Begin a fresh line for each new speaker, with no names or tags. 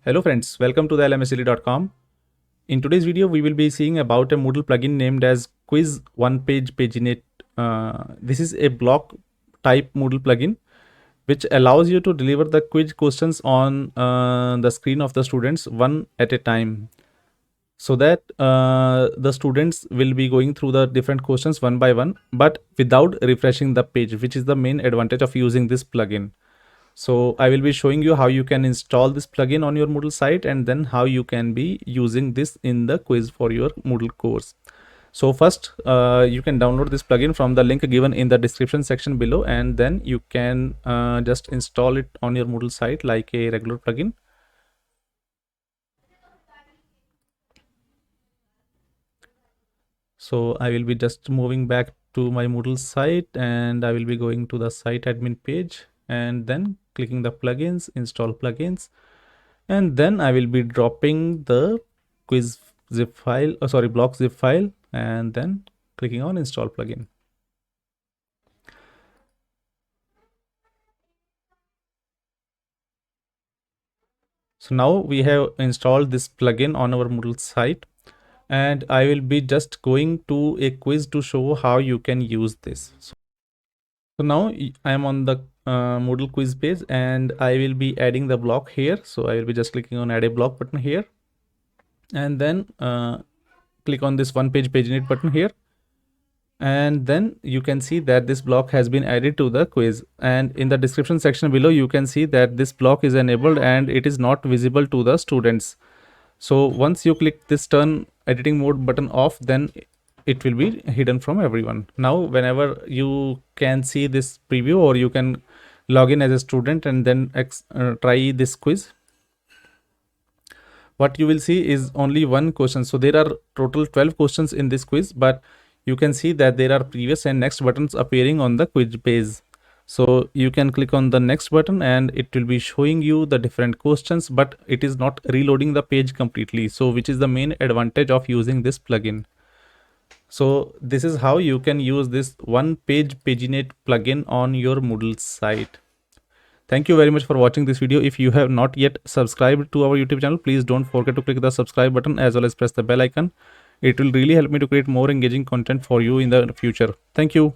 Hello friends, welcome to the lmsle.com. In today's video, we will be seeing about a Moodle plugin named as Quiz One Page Paginate. This is a block type Moodle plugin which allows you to deliver the quiz questions on the screen of the students one at a time, so that the students will be going through the different questions one by one, but without refreshing the page, which is the main advantage of using this plugin. So I will be showing you how you can install this plugin on your Moodle site, and then how you can be using this in the quiz for your Moodle course. So first, you can download this plugin from the link given in the description section below, and then you can just install it on your Moodle site like a regular plugin. So I will be just moving back to my Moodle site, and I will be going to the site admin page and then clicking the plugins, install plugins, and then I will be dropping the quiz zip file, block zip file, and then clicking on install plugin. So now we have installed this plugin on our Moodle site, and I will be just going to a quiz to show how you can use this. So now I am on the Moodle quiz page, and I will be adding the block here. So I will be just clicking on add a block button here, and then click on this one page paginate button here, and then you can see that this block has been added to the quiz. And in the description section below, you can see that this block is enabled and it is not visible to the students. So once you click this turn editing mode button off, then it will be hidden from everyone. Now whenever you can see this preview, or you can log in as a student and then try this quiz, what you will see is only one question. So there are total 12 questions in this quiz, but you can see that there are previous and next buttons appearing on the quiz page. So you can click on the next button and it will be showing you the different questions, but it is not reloading the page completely. So which is the main advantage of using this plugin. So this is how you can use this one page paginate plugin on your Moodle site. Thank you very much for watching this video. If you have not yet subscribed to our YouTube channel, please don't forget to click the subscribe button as well as press the bell icon. It will really help me to create more engaging content for you in the future. Thank you.